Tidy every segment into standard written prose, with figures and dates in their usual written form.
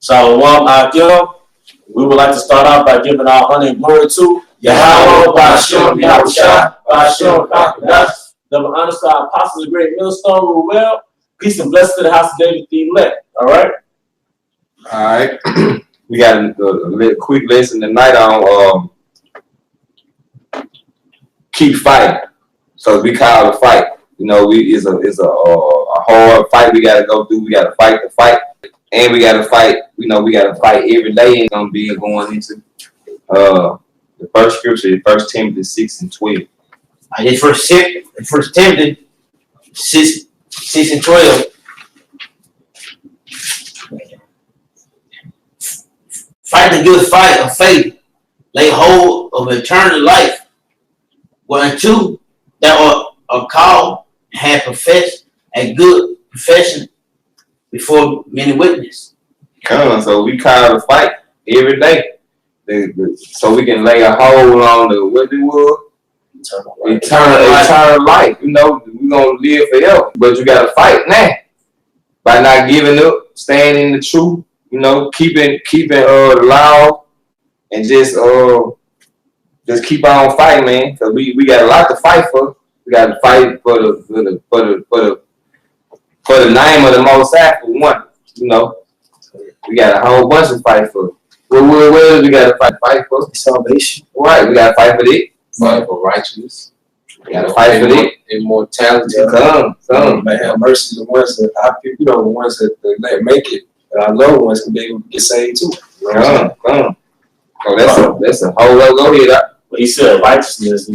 Shalom, Akim. We would like to start off by giving our honor and glory to Yahawah, Yahawashi, double honor to our apostles, the great millstone, rule well. Peace and blessings to the house of David, the elect. All right? All right. We got a quick lesson tonight on keep fighting. So we call it a fight. You know, it's a hard fight we got to go through. We got to fight the fight. And we got to fight, we got to fight every day. And going to be going into the first scripture, 1 Timothy 6 and 12. First Timothy 6 and 12. Fight the good fight of faith. Lay hold of eternal life. Whereunto that are called and have professed a good profession before many witnesses. So we call the fight every day. So we can lay a hold on the what it was? Eternal life. You know, we're gonna live forever. But you gotta fight now. By not giving up, staying in the truth, you know, keeping the law, and just keep on fighting, man. Cause we got a lot to fight for. We got to fight for the name of the Most High, for one. You know, we got a whole bunch to fight for. What we got to fight for? Salvation. Right, we got to fight for it. Fight for righteousness. We got to fight for it. Immortality. Come. May have mercy the ones that the ones that make it. Our loved ones can be able to get saved too. Come. So that's a whole lot. Go ahead. But he said righteousness,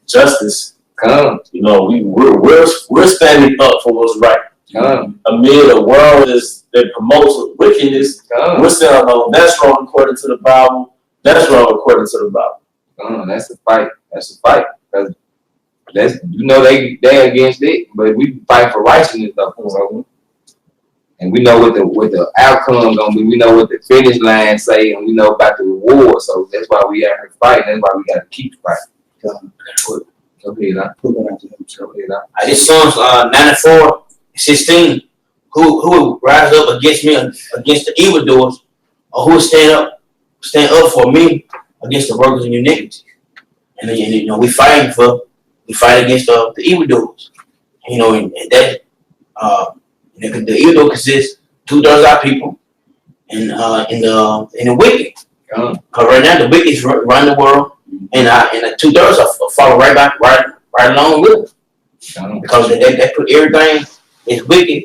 justice. Come. We're standing up for what's right. Amid a world that promotes wickedness, we're saying, no, that's wrong according to the Bible. That's wrong according to the Bible. That's a fight. That's a fight. That's they against it, but we fight for righteousness though. And we know what the outcome gonna be. We know what the finish line say, and we know about the reward. So that's why we out here fighting. That's why we got to keep fighting. Go ahead, This Psalms 94:16. Who will rise up against me, against the evildoers, or who will stand up for me against the workers of iniquity? And we fight against the evildoers. And that the evil consists 2/3 of our people, and in the wicked. Because right now the wicked run the world, and the 2/3 are follow right along with them. Because they put everything is wicked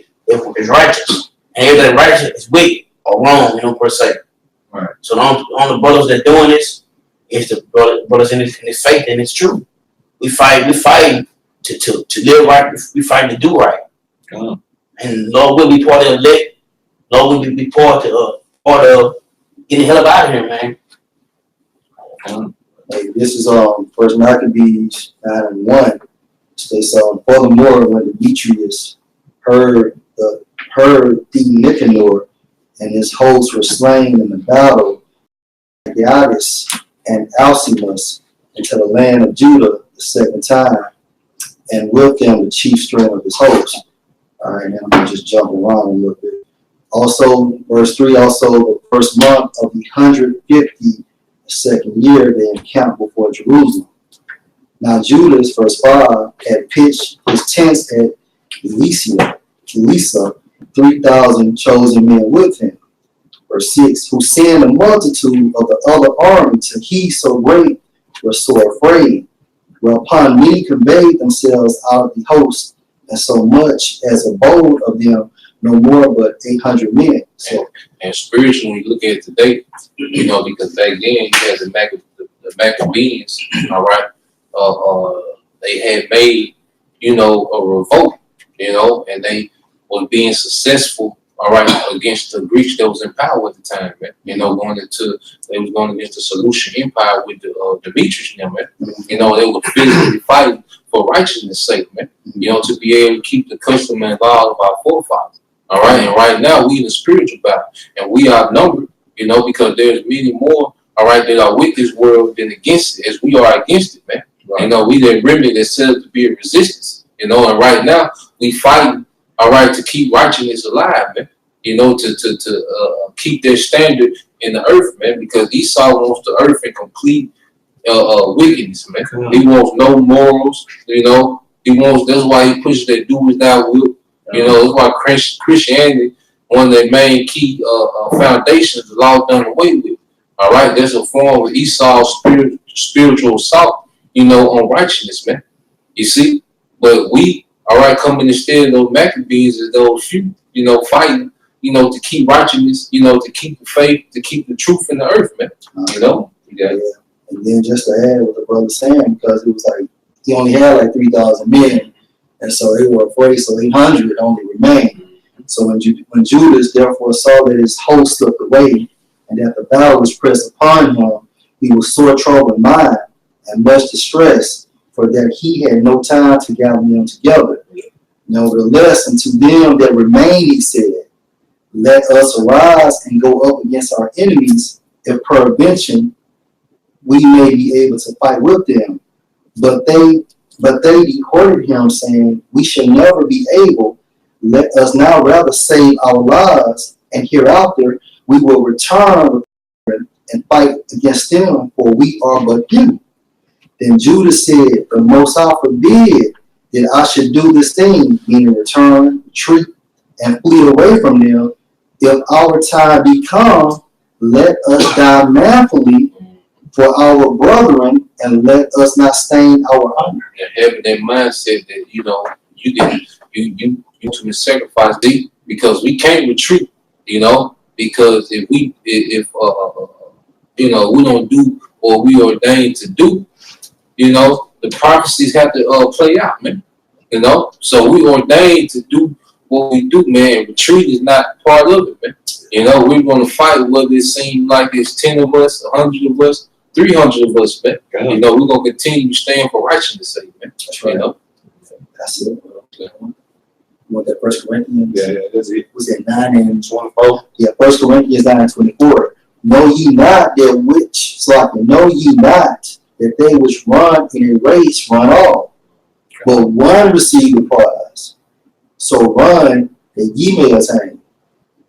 is righteous, and everything righteous is wicked or wrong, per se. Right. So the only brothers that doing this is the brothers in this faith, and it's true. We fight to live right. We fight to do right. And Lord will be part of the elect. Lord will be part of getting the hell up out of here, man. This is First Maccabees 9:1. States furthermore, when Demetrius heard Nicanor and his hosts were slain in the battle, Diadis and Alcimus into the land of Judah the second time, and with him the chief strength of his host. All right, now I'm going to just jump around a little bit. Also, verse 3, also the first month of the 152nd year, they encamped before Jerusalem. Now Judas, verse 5, had pitched his tents at Elisa, 3,000 chosen men with him. Verse 6, who sent a multitude of the other army till he so great was so afraid, whereupon many conveyed themselves out of the host, and so much as abode of them no more but 800 men. So, and spiritually, when you look at it today, because back then you had the Maccabees, all right, they had made, a revolt, and they were being successful, all right, against the Greeks that was in power at the time, man. They was going against the Seleucid Empire with the Demetrius, man. They were physically fighting for righteousness' sake, man. To be able to keep the custom and law of our forefathers. All right, and right now we in the spiritual battle, and we are numbered, because there's many more, all right, that are with this world than against it, as we are against it, man. Right. We that remnant that said to be a resistance, and right now we fighting, all right, to keep righteousness alive, man. you know, to keep their standard in the earth, man, because Esau wants the earth in complete wickedness, man. He wants no morals, you know. That's why he pushes that do as thou will. You know, that's why Christianity, one of their main key foundations, is all done away with. All right, there's a form of Esau's spiritual assault, you know, on righteousness, man. You see, but we, all right, coming instead of those Maccabees as those few, you know, fighting, you know, to keep righteousness, you know, to keep the faith, to keep the truth in the earth, man. You know, yeah. And then just to add what the brother saying, because it was like he only had like 3,000 men, and so they were afraid, so 800 only remained. So when Judas therefore saw that his host slipped away, and that the battle was pressed upon him, he was sore troubled in mind and much distressed, for that he had no time to gather them together. Nevertheless, unto them that remained, he said, let us arise and go up against our enemies, if peradventure we may be able to fight with them. But they deported him, saying, we shall never be able. Let us now rather save our lives, and hereafter we will return and fight against them, for we are but few. Then Judas said, the Most High forbid that I should do this thing, meaning return, retreat, and flee away from them. If our time be come, let us die manfully for our brethren, and let us not stain our honor. And having that mindset that, you know, you to sacrifice thee, because we can't retreat, you know, because if you know, we don't do what we ordained to do, you know, the prophecies have to play out, man. You know, so we ordained to do what we do, man. Retreat is not part of it, man. You know, we're going to fight whether it seems like it's 10 of us, 100 of us, 300 of us, man. Yeah. You know, we're going to continue to stand for righteousness' sake, man. That's right. You know? That's it. What that First Corinthians? Yeah, that's it. Was it 9 and 24? Yeah, First Corinthians 9 and 24. Know ye not that they which run in a race run all, but one receive the prize. So run that ye may attain.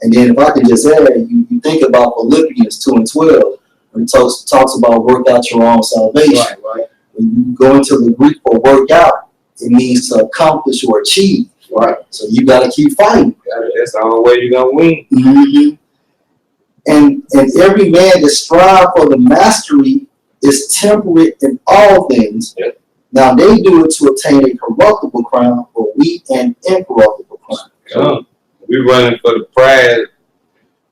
And then if I can just add, you think about Philippians 2 and 12, when it talks about work out your own salvation. Right. When you go into the Greek for work out, it means to accomplish or achieve. Right. So you got to keep fighting. That's the only way you're going to win. Mm-hmm. And every man that strive for the mastery is temperate in all things. Yep. Now they do it to obtain a corruptible crown, but we an incorruptible crown. We running for the pride.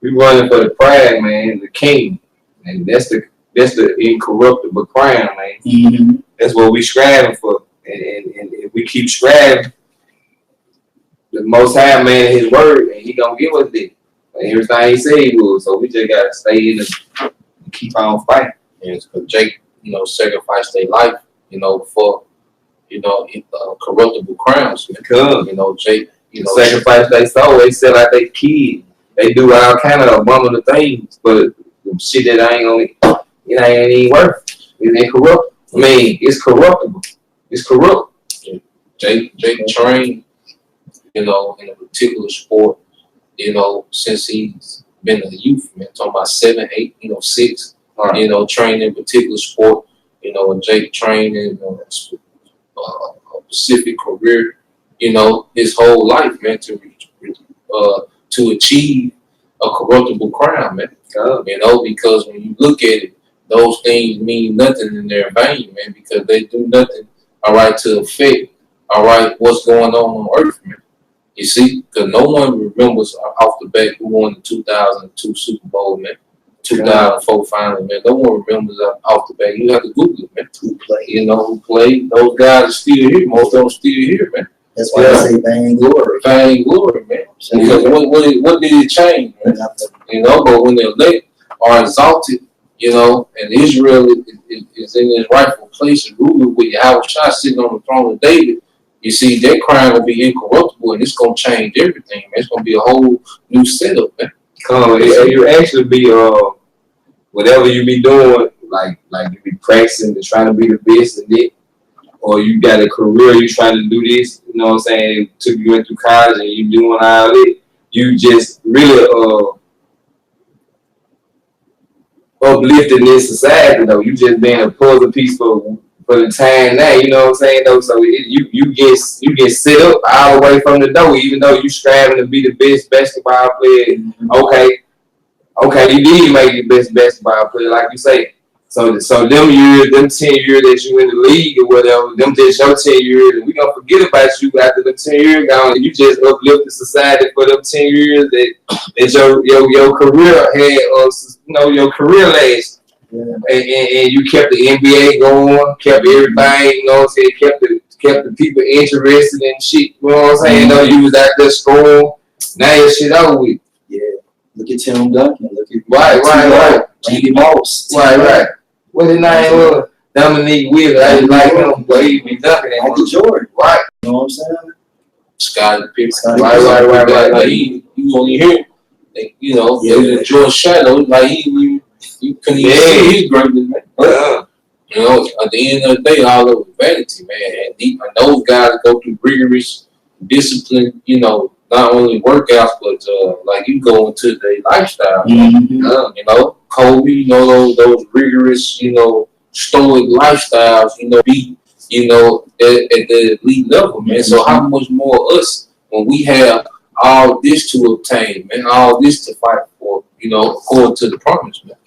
We running for the pride, man, the king. And that's the incorruptible crown, man. Mm-hmm. That's what we striving for. And if we keep striving, the Most High, man, his word, and he gonna give us it. And everything he said he would. So we just gotta stay in and keep on fighting. And because Jake, you know, sacrificed their life, you know, for, you know, corruptible crowns. Because, you know, Jake, you know, sacrifice their soul. They sell out their kids. They do all kind of abominable things, but the shit that it ain't even worth. It ain't corrupt. I mean, it's corruptible. It's corrupt. Yeah. Jake trained, you know, in a particular sport, you know, since he's been a youth, man, talking about 7, 8, you know, 6, you know, trained in a particular sport, you know, and Jake trained in a specific career, you know, his whole life, man, to achieve a corruptible crown, man. You know, because when you look at it, those things mean nothing in their vain, man, because they do nothing, all right, to affect, all right, what's going on earth, man. You see, because no one remembers off the bat who won the 2002 Super Bowl, man. 2004 final, man. No one remembers off the bat. You have to Google it, man. Who played? You know who played? Those guys are still here. Most of them still here, man. That's why I say vain glory. Vain glory, man. Because what did it change, man? You know, but when the elect are exalted, you know, and Israel is in its rightful place and ruling with Yahawashi sitting on the throne of David, you see, that crown will be incorruptible, and it's gonna change everything, man. It's gonna be a whole new setup, man. You actually be whatever you be doing, like you be practicing to trying to be the best in it, or you got a career, you trying to do this, you know what I'm saying? Took you into college and you doing all it. you just really uplifting this society though. You just being a puzzle piece for the time now, you know what I'm saying though. So you get set up all the way from the door, even though you striving to be the best basketball player. Okay, you did make the best basketball player, like you say. So them 10 years that you in the league or whatever, them just your 10 years, and we gonna forget about you after the 10 years gone. And you just uplifted society for them 10 years that your career had, your career lasts. Yeah. And you kept the NBA going, kept everything, you know what I'm saying, kept the people interested in shit, you know what I'm saying? You know, you was out there scoring, now your shit over with. Yeah. Look at Tim Duncan, look at right. Randy Moss. Right. What his name was? Dominique Wheeler. I didn't like him, but he be dunking at Michael Jordan. Right. You know what I'm saying? Scottie Pippen. Right. Like you only hear, like, you know, there was a George Shadow, like you couldn't even see his greatness, man. You know, at the end of the day, all over vanity, man. And those guys go through rigorous discipline, you know, not only workouts, but like you go into their lifestyle. You know, Kobe, you know, those rigorous, you know, stoic lifestyles, you know, be, you know, at the elite level, man. So how much more us when we have all this to obtain, man, all this to fight for, you know, according to the promise, man.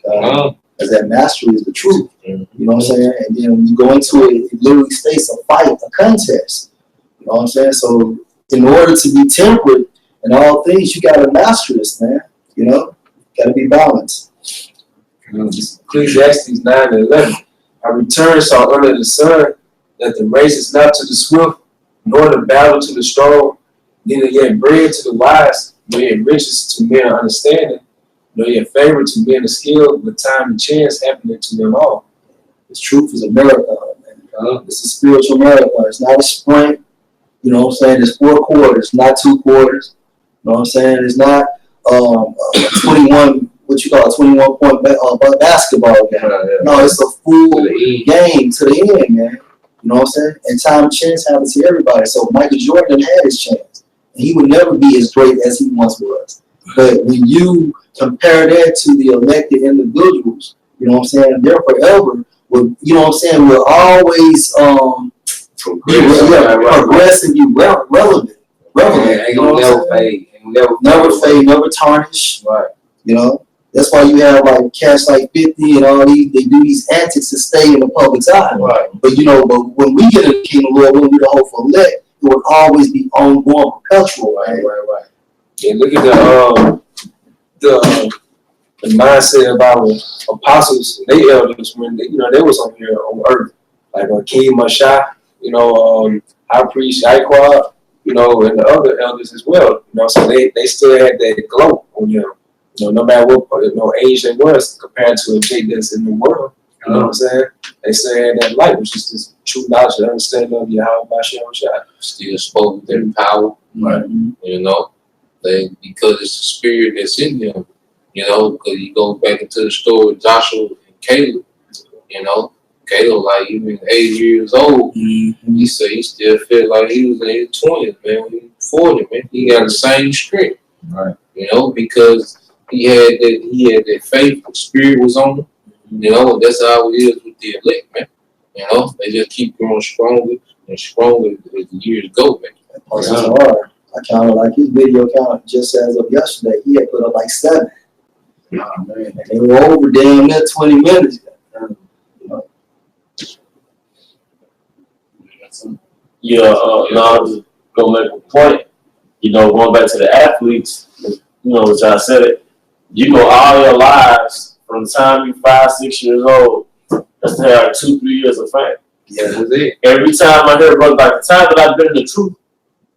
Because that mastery is the truth. You know what I'm saying? And then when you go into it, it literally states a fight, a contest. You know what I'm saying? So in order to be temperate in all things, you got to master this, man. You know? Got to be balanced. Ecclesiastes 9:11. I return saw under the sun that the race is not to the swift, nor the battle to the strong, neither yet bread to the wise, nor yet riches to men of understanding, nor yet favor to men of skill, but time and chance happening to them all. This truth is a marathon, man. It's a spiritual marathon. It's not a sprint. You know what I'm saying? It's 4 quarters, not 2 quarters. You know what I'm saying? It's not 21, what you call a 21-point basketball game. No, it's a full game to the end, man. You know what I'm saying? And time and chance happens to everybody. So Michael Jordan had his chance. And he would never be as great as he once was. But when you compare that to the elected individuals, you know what I'm saying? They're forever. You know what I'm saying? We're always progress and be relevant. Ain't gonna never fade. Never fade, never tarnish. Right. You know? That's why you have like cats like 50 and all these, they do these antics to stay in the public's eye. Right. But you know, when we get in the kingdom, Lord, when we the hopeful elect, it will always be ongoing, perpetual, right? Right. And look at the mindset of our apostles, they elders when they was on here on earth, like King Mashah, you know, High Priest Yahawashi, you know, and the other elders as well. You know, so they still had that glow on them. You know, no matter what age they was compared to a Jake that's in the world. You know what I'm saying? They still had that light, which is this true knowledge and understanding of Yahawashi. Still spoke with their power, right? You know, because it's the spirit that's in them. You know, because you go back into the story of Joshua and Caleb. You know, Caleb, like even 8 years old, he said he still felt like he was in his 20s, man. When he was 40, man, he got the same strength, right? You know, because he had that faith, the spirit was on him. You know, that's how it is with the elect, man. You know, they just keep growing stronger and stronger as the years go, man. I counted like his video count just as of yesterday. He had put up like 7. Oh, man. And they were over damn near 20 minutes. Yeah, I was gonna make a point. You know, going back to the athletes, you know, which I said it. You go all your lives from the time you're 5, 6 years old. That's to have 2, 3 years of fame. Yeah, that's it. Every time I hear about like the time that I've been in the truth,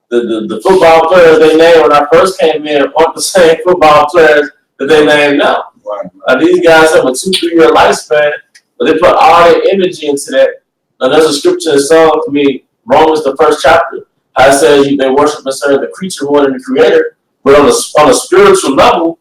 the football players they named when I first came in aren't the same football players that they name now. Right. These guys have a 2, 3 year lifespan, but they put all their energy into that. Now there's a scripture in Psalm for me, Romans the 1st chapter. How it says they worship and serve the creature more than the creator. But on a spiritual level,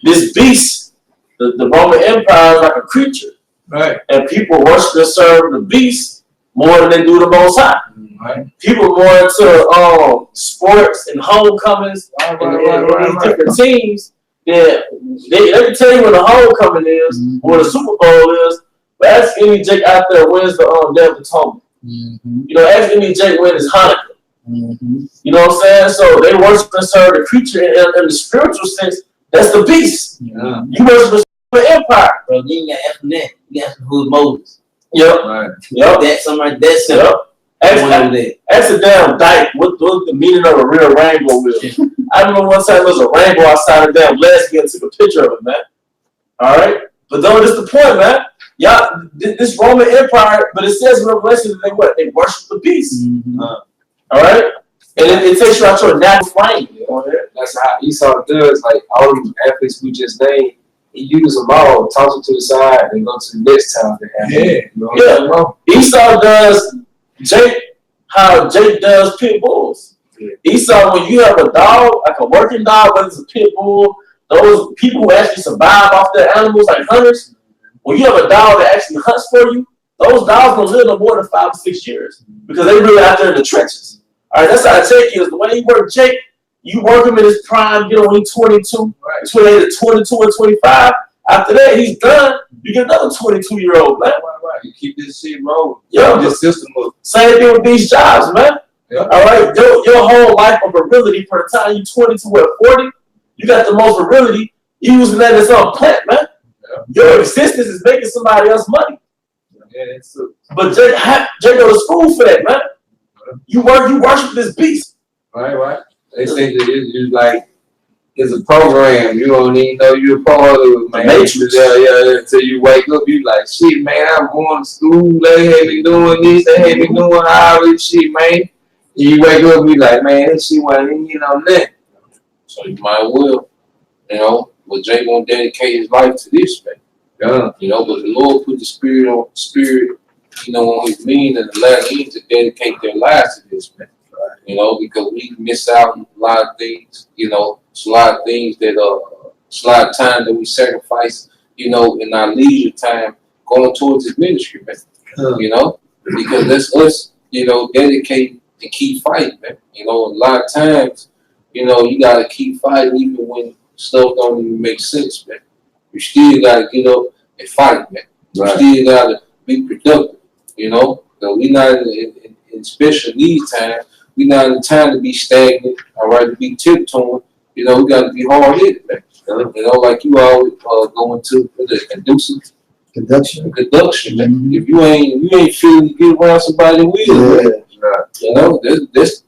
this beast, the Roman Empire is like a creature. Right. And people worship and serve the beast more than they do the Most High. Right. People more into sports and homecomings and these different teams. That they can tell you when the homecoming is, or the Super Bowl is. But ask any Jake out there when's the Day of Atonement. You know, ask any Jake when is Hanukkah. You know what I'm saying? So they worship and serve the creature in the spiritual sense. That's the beast. Yeah. You worship the empire. Bro, you ain't got to ask them that. You got to who's Moses. Yep. Right. Yep. That's something like that. Yep. Ask a damn dyke what the meaning of a real rainbow is. I remember one time there was a rainbow outside of damn lesbian took a picture of it, man. All right? But though this the point, man. Y'all, this Roman Empire, but it says in Revelation that they worship the beast. All right? And it takes you out your natural frame. That's how Esau does. Like all these athletes we just named, he uses them all, toss them to the side, and go to the next town. Esau does how Jake does pit bulls. Esau, when you have a dog, like a working dog, whether it's a pit bull, those people who actually survive off their animals, like hunters, when you have a dog that actually hunts for you, those dogs don't live no more than 5 or 6 years because they really out there in the trenches. All right, that's how Jake is. The way you work Jake, you work him in his prime, get him when he's 22, 28, 22, and 25. After that, he's done. You get another 22-year-old, man. You keep this shit rolling. Yeah, this system up. Same thing with these jobs, man. Yeah. All right, your whole life of virility for the time you 22 or 40, you got the most virility. You using that as some plant, man. Yeah. Your existence is making somebody else money. Yeah, that's true. But Jake go to school for that, man. You worship this beast. Right. They think that it's like it's a program. You don't even know you're a part of it, man. Yeah. Until you wake up, you like, shit, man, I'm going to school. They had me doing this. They had me doing all this shit, man. And you wake up, you like, man, this shit wasn't even on that. So you might well, but Jay gonna dedicate his life to this, man. Yeah. But the Lord put the spirit on his mean and the latter end to dedicate their lives to this, man. Because we miss out on a lot of things, it's a lot of things it's a lot of time that we sacrifice, in our leisure time going towards this ministry, man. Because that's us, dedicate to keep fighting, man. A lot of times, you gotta keep fighting even when stuff don't even make sense, man. You still gotta get up and fight, man. You still gotta be productive, So we not in special needs time. We not in time to be stagnant, all right, to be tiptoeing. We got to be hard-headed, man. Like you always going to the conduction, man. If you ain't feeling to get around somebody with it, that's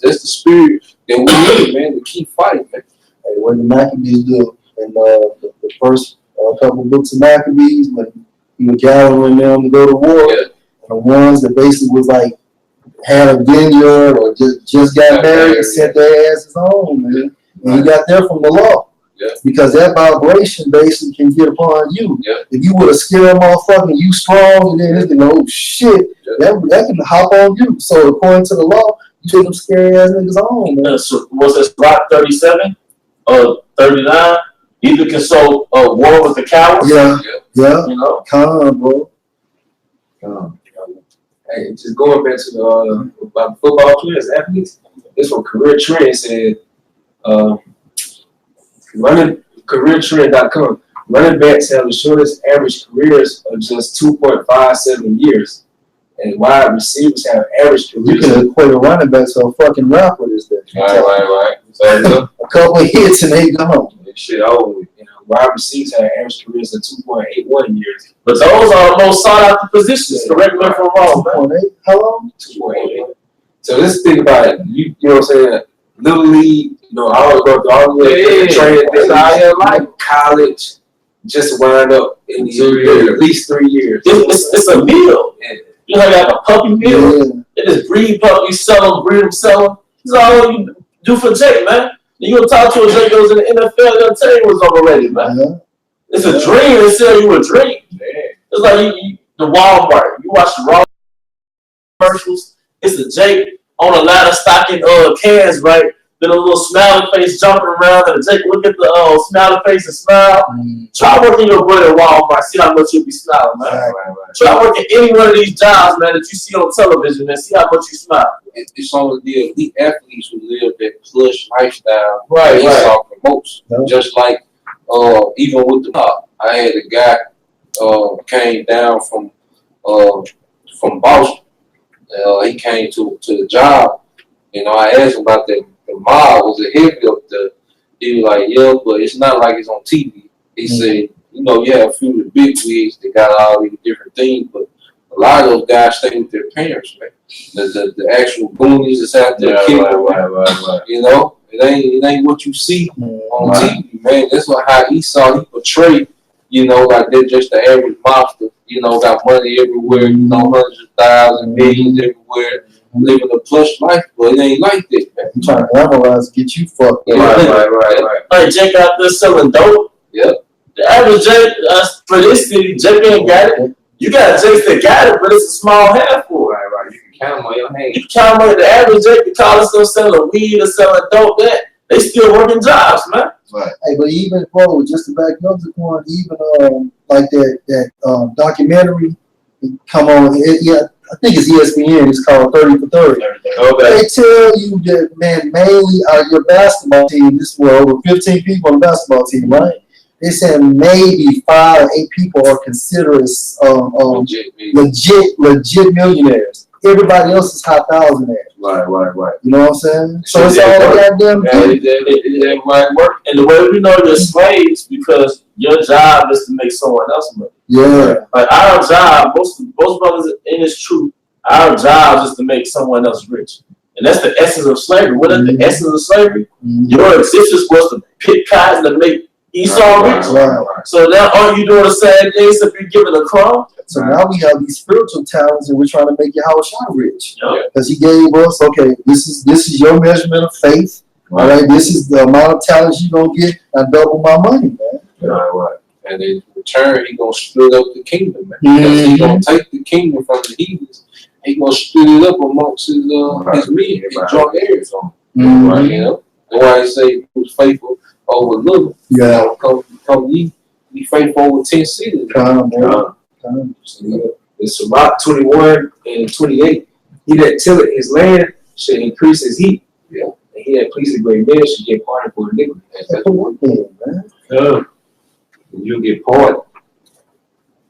the spirit that we need, man, to keep fighting, man. Hey, what the Maccabees do in the first couple books of Maccabees, when you were gathering them to go to war, and the ones that basically was like had a vineyard or just got married and sent their asses home, man. And you got there from the law. Yeah. Because that vibration basically can get upon you. Yeah. If you would have scared a motherfucker and you strong, and then it's like, oh shit, that can hop on you. So according to the law, you take them scary ass niggas home, man. So was it Rock 37 or 39? Either can sow war with the cowards. Yeah. Calm, bro. Hey, just going back to the about football players, athletes. This from Career Trend said, careertrend.com. Running backs have the shortest average careers of just 2.57 years, and wide receivers have average careers. You can equate a running back to a fucking rapper this day. Right. So a couple of hits and they gone. Shit over. Wide receivers have average careers of 2.81 years. But those are the most sought after positions. Correct me if I'm wrong, man. 2.8. How long? 2.8. So let's think about it. You know what I'm saying? Little league, all the way training things all your life, college, just wind up in at least 3 years. It's a meal. You know, like a puppy meal. Yeah. They just breed puppies, breed them, sell them. That's all you do for Jake, man. You gonna talk to a Jake goes in the NFL, they'll tell you what's overrated, man. Yeah. It's a dream. They sell you a dream. It's like the Walmart. You watch the Raw commercials. It's a Jake on a ladder stocking cans, right? then a little smiley face jumping around, and Jake look at the smiley face and smile. Try working your butt at Walmart, see how much you'll be smiling, man. Right. Try working any one of these jobs, man, that you see on television, and see how much you smile. It's only the elite athletes who live that plush lifestyle Right. Esau promotes. Yeah. Just like even with the I had a guy came down from Boston. He came to the job. You know, I asked him about the mob. Was it heavy up there? He was like, yeah, but it's not like it's on TV. He said, you know, you have a few of the big wigs that got all these different things, but a lot of those guys stay with their parents, man. The actual boonies that's out there killing, Right. you know, it ain't what you see on TV, man. That's how Esau he portrayed, you know, like they're just the average mobster, you know, got money everywhere, you know, hundreds of thousands, millions everywhere, living a plush life, but it ain't like that, man. I'm trying to glamorize, get you fucked up. Right. Like Jake out there selling dope. Yeah. The average Jake for this city, Jake ain't got it. You got Jakes that got it, but it's a small handful. Right. You can count them on your hands. You count on the average Jake, the college still selling weed or selling dope, that they still working jobs, man. Right. Hey, but even just to back up the point, even like that documentary come on, I think it's ESPN. It's called 30 for 30. Okay. They tell you that, man, mainly your basketball team. This was over 15 people on the basketball team, right? They said maybe 5 or 8 people are considered legit millionaires. Everybody else is high thousandaires. Right. You know what I'm saying? So it's all goddamn good. It might work. And the way we know you're slaves because your job is to make someone else money. Yeah. Like our job, most brothers in this truth, our job is to make someone else rich. And that's the essence of slavery. What is the essence of slavery? Your existence was to pick cotton to make Esau rich. Right. So now all you doing the same thing except you're giving a crumb. So now we have these spiritual talents, and we're trying to make Yahawashi rich. Yep. Because he gave us, okay, this is your measurement of faith. All right, this is the amount of talents you're gonna get, and double my money, man. Right. And in return, he gonna split up the kingdom, man. Because he gonna take the kingdom from the heathens. He gonna split it up amongst his men, his joint heirs on. Right, you know. That's why he say he was faithful over little. Yeah. You know, come ye, be faithful over 10 cities. It's about 21 and 28. He that tilleth his land shall increase his heat. Yeah. And he that pleases great men shall get pardon for iniquity. That's the one thing, man. You get pardoned.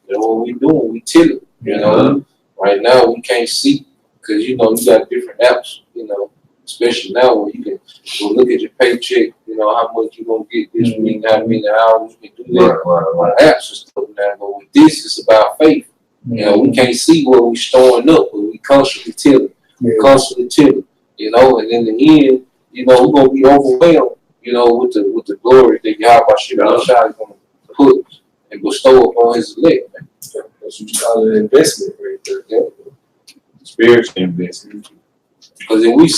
You know what we doing? We till it. You know, right now we can't see because you know you got different apps. You know, especially now where you can go look at your paycheck. You know how much you gonna get this week, how many hours you can do that on apps and stuff now. But with this, it's about faith. You know, we can't see what we storing up, but we constantly till it. Constantly till it. You know, and in the end, you know, we're gonna be overwhelmed. You know, with the glory that Yahawashi is gonna put and bestow upon his elect, man. That's what you call an investment right there. Yeah. Spiritual investment. Because if we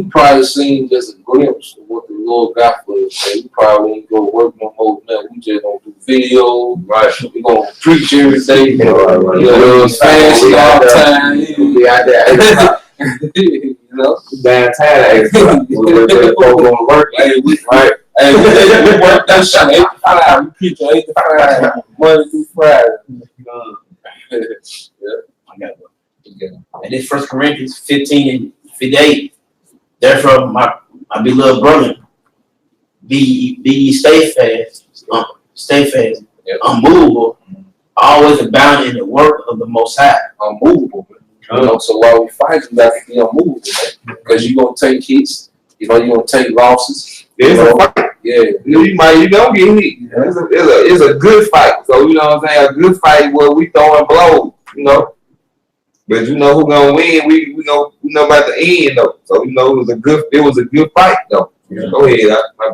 probably seen just a glimpse of what the Lord got for us, man, we probably ain't go work no more now. We just gonna do video. Right. We gonna preach every day. You know, It's fasting all the time. We out there. You know, Downtown. We're going to work. right? Hey, we work that shit 8 to 5. We preach 8 to 5, Monday through Friday. I got one. And it's 1 Corinthians 15 and 58. Therefore, my beloved brother, be ye steadfast, unmovable, always abounding in the work of the Most High. Unmovable, man. You know, so while we fight, you got to be unmovable, man. Because you're going to take hits. You know, you're going to take losses. It's a fight. Yeah. You don't get hit. It's a good fight. So, you know what I'm saying? A good fight where we throwing blows, you know. But you know who's gonna win. We know about the end though. So you know it was a good fight though. Yeah. Go ahead, my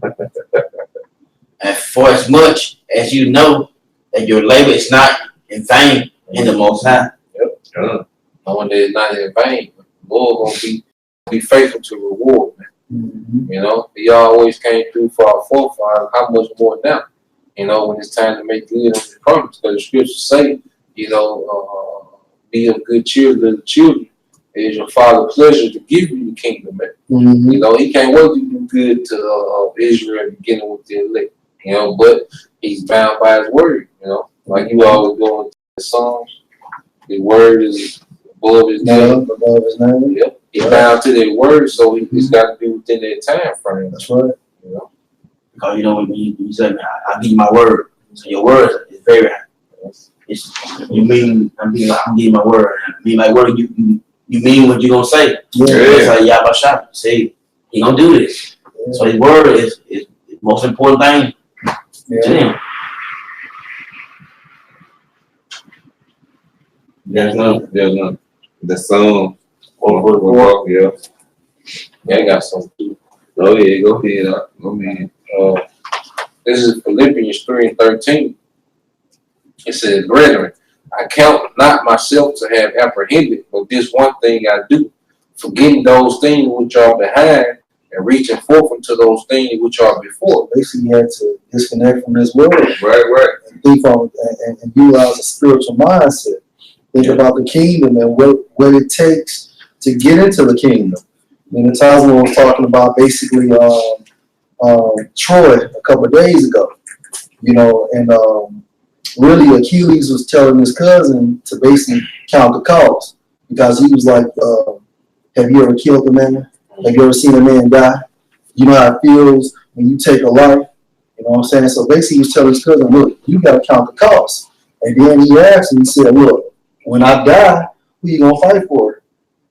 bad. And for as much as you know that your labor is not in vain in the Most High. Yep. Knowing that it's not in vain, the Lord gonna be faithful to reward, man. You know, He always came through for our forefathers. How much more now? You know, when it's time to make good on His promise, because the scriptures say, you know, be of good cheer, little children, It is your Father's pleasure to give you the kingdom, man. Mm-hmm. You know, he can't wait to do good to Israel, beginning with the elect. You know, but he's bound by his word. You know, like you always go into the Psalms, the word is above his name. Above his name. Yep. He's bound to their word, so he's got to be within that time frame. That's right. You know, Because you know when you say, man, I give you my word. So your word is very. It's you mean I'm giving you my word. I mean my word. You mean what you gonna say? Yeah. It's like Yahawashi. Say he gonna do this. Yeah. So his word is the most important thing to him. There's none. The song. yeah, I got some too. Oh yeah, go ahead. Go ahead. This is Philippians 3:13. It says, "Brethren, I count not myself to have apprehended, but this one thing I do, forgetting those things which are behind and reaching forth unto those things which are before." Basically, you had to disconnect from this world. Right. And think on and utilize a spiritual mindset. Think about the kingdom and what it takes to get into the kingdom. And the Tasman was talking about basically Troy a couple of days ago, you know, and really Achilles was telling his cousin to basically count the cost because he was like, have you ever killed a man? Have you ever seen a man die? You know how it feels when you take a life? You know what I'm saying? So basically he was telling his cousin, look, you got to count the cost. And then he asked him, he said, look, when I die, who you going to fight for?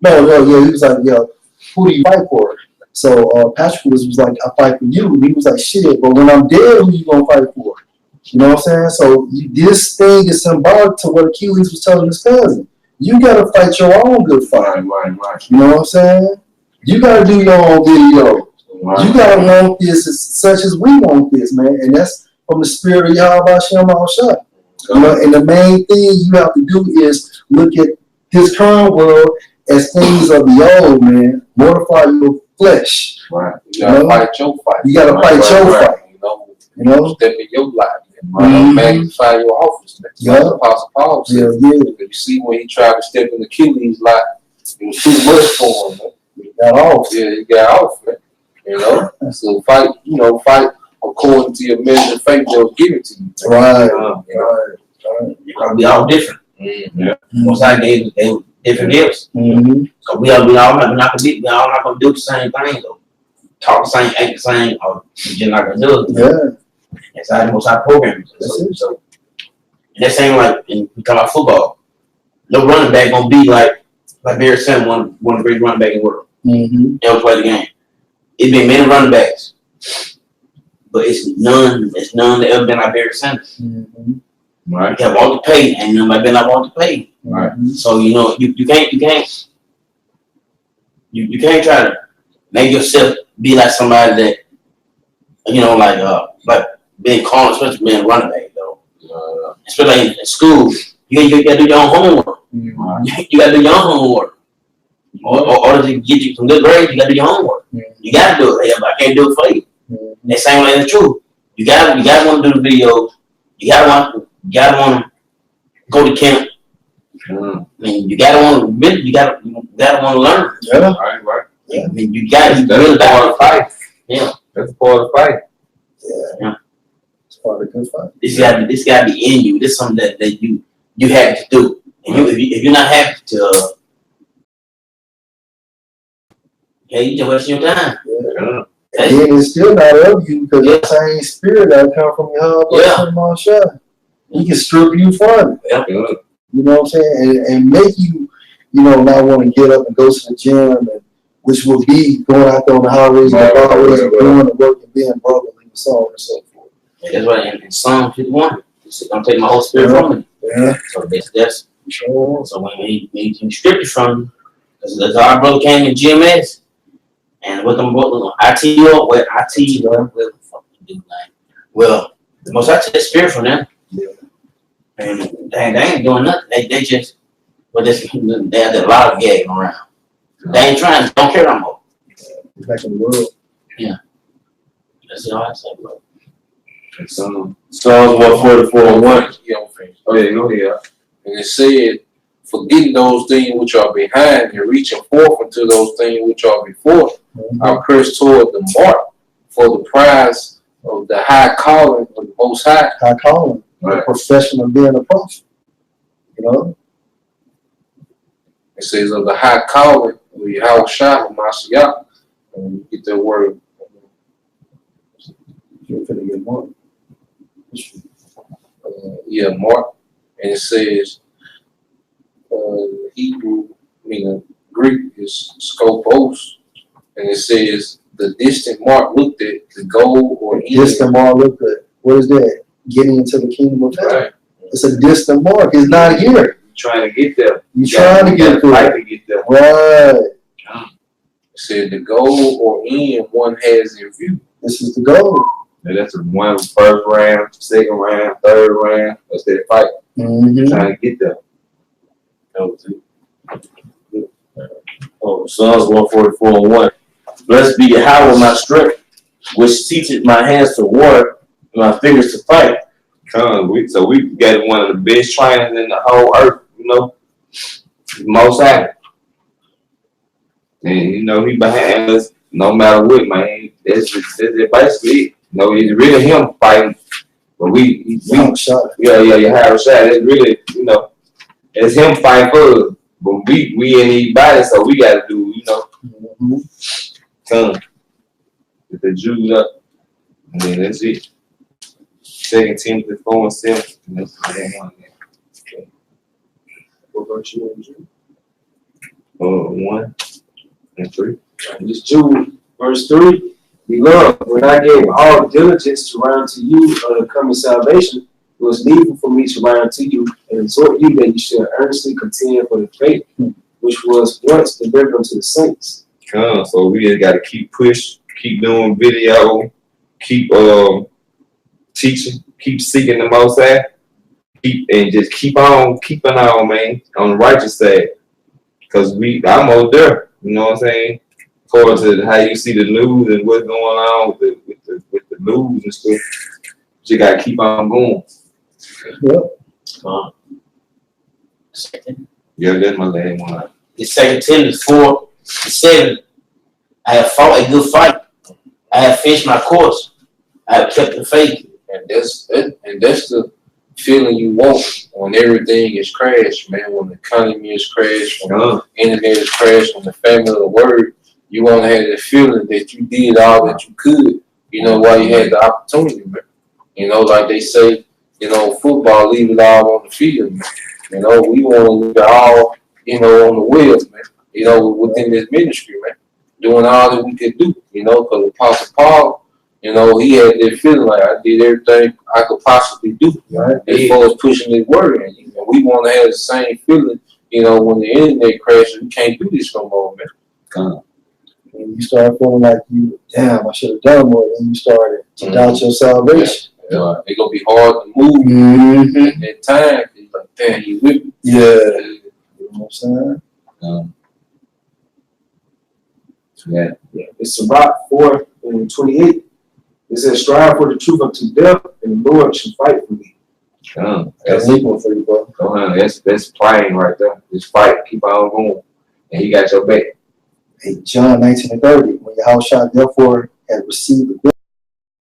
No, yeah, he was like, yeah, who do you fight for? So Patrick was like, I fight for you. And he was like, shit, but when I'm dead, who you going to fight for? You know what I'm saying? So this thing is symbolic to what Achilles was telling his cousin. You got to fight your own good fight. Right. You know what I'm saying? You got to do your own video. Right. You got to want this such as we want this, man. And that's from the spirit of Yahawashi. You know, and the main thing you have to do is look at this current world as things of the old, man. Mortify your flesh. Right. You gotta fight your fight. You gotta fight your fight. You know, step in your life. Magnify your office. Like the Apostle Paul said. Yeah. You see when he tried to step in Achilles' life, it was too much for him. Man. He got off. Yeah, he got off, man. You know? So fight according to your measure of faith that was given to you. Right. Because we all different. Yeah. Most I gave they were different gifts. Mm-hmm. So we all not gonna do the same thing though. Talk the same, act the same, or we just not gonna do it. Yeah. That's how most our programs. So and that same like in we talk about football. No running back gonna be like Barry Sanders, one of the great running back in the world. Mm-hmm. They'll play the game. It's been many running backs, but it's none that ever been like Barry Sanders. Mm-hmm. Right. You have all the pay, and nobody been like want to pay. Right. So you know you can't try to make yourself be like somebody that you know like being called, especially being a running back though. Especially in school, you gotta do your own homework. Mm-hmm. You gotta do your own homework. Or to get you some good grades, you gotta do your homework. Mm-hmm. You gotta do it. I can't do it for you. Mm-hmm. That same way is true. You gotta want to do the videos. You gotta want to go to camp. Mm-hmm. I mean, you gotta want to learn. Yeah. Right. I mean, you gotta That's really part of the fight. Yeah. That's part of the fight. Yeah. It's part of the good fight. This gotta be in you. This is something that you have to do. And if you're not happy to, you just wasting your time. Yeah. And then it's still not of you because the same spirit that come from Yahawashi. He can strip you from it. Yeah. You know what I'm saying? And make you, not want to get up and go to the gym, and which will be going out there on the highways and the byways and doing the work and being brotherly and so on and so forth. That's right. In Psalm 51, it's gonna take my whole spirit from me. Yeah. So that's Sure. so when he stripped it from me, because our brother came in GMS, and with them brothers on ITO, where IT, whatever the fuck you do, like, well, the most I take spirit from them. Yeah. And they ain't doing nothing. They just, they have a lot of gagging around. They ain't trying, don't care no more. Back in the world. That's all I say, bro. Psalms 144:1. You know, friends. Oh yeah, go ahead. And it said, forgetting those things which are behind and reaching forth into those things which are before. I press toward the mark for the prize of the high calling of the Most High. High calling, Right. the profession of being a prophet. You know, It says of the high calling of Yahawashi of Mashiach. And you get that word. you're finna get more. Yeah, Mark. And it says Hebrew, meaning Greek, is scopos. And it says the distant mark looked at the goal or end. Distant mark, look good. What is that? Getting into the kingdom of heaven. Right. It's a distant mark. It's not here. Trying to get there. You're trying to get fight there. to get there. Right. It said the goal or end one has in view. This is the goal. And that's one first round, second round, third round. That's that fight. Mm-hmm. Trying to get there. That was it. Oh, Psalms 144:1. Blessed be Yahawah my strength, which teacheth my hands to war and my fingers to fight. So we got one of the best trainers in the whole earth, you know. Most High. And you know, he behind us no matter what, man. That's basically it. You know, it's really him fighting. But we Shot. Yahawashi. It's really, you know, it's him fighting for us. But we in these bodies, so we gotta do, you know, come. Get the Jews up. And then that's it. 2 Timothy 4:7. And that's the same one. What about you, Andrew? 1 and 3. This Jude, verse 3. Beloved, when I gave all diligence to run to you of the coming salvation, it was needful for me to write unto you and exhort you that you should earnestly contend for the faith which was once delivered unto the saints. So we just gotta keep push, keep doing video, keep teaching, keep seeking the Most High, just keep on keeping on, man, on the righteous side. Cause I'm over there, you know what I'm saying? According to how you see the news and what's going on with the news and stuff, you gotta keep on going. Yep. Second. Yeah, that's my last one. It's 2 Timothy 4:7. I have fought a good fight. I have finished my course. I have kept the faith. And that's the feeling you want when everything is crashed, man. When the economy is crashed, when the internet is crashed, when the family of the word, you want to have the feeling that you did all that you could, you know, while you had the opportunity, man. You know, like they say, you know, football, leave it all on the field, man. You know, we want to leave it all, you know, on the wheels, man. You know, within this ministry, man. Doing all that we could do, you know, because Apostle Paul, you know, he had that feeling like I did everything I could possibly do, Right. as far as pushing his word. And you know, we want to have the same feeling, you know, when the internet crashes, we can't do this no more, man. When you start feeling like damn, I should have done more, then you started to doubt your salvation. Yeah. It's going to be hard to move Mm-hmm. at that time. It's like, damn, you with me. Yeah. You know what I'm saying? Yeah. It's Sirach 4:28. It says, strive for the truth unto death, and the Lord shall fight for thee. That's equal for you, bro. That's playing right there. Just fight, keep on going. And he got your back. Hey, John 19:30. When Yahawashi therefore had received the glory,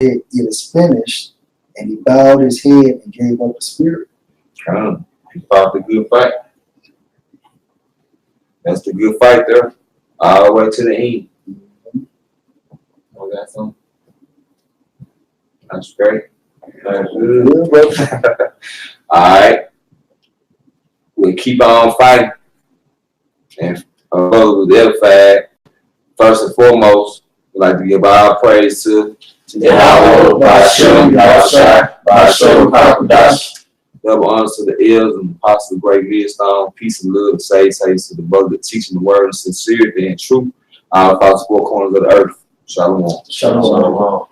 it is finished, and he bowed his head and gave up the spirit. He fought the good fight. That's the good fight there. All the way to the end. Oh, got something? That's great. That's good. Yeah, bro. Alright. We keep on fighting. And above the other side, first and foremost, we'd like to give all praise to Yahawah, by shew, Yahawashi, by shew, Yahawashi. double honors to the elders and apostles of great wisdom, peace and love, save to the brother teaching the word in sincerity and truth. All across the four corners of the earth. Shalom. Shalom.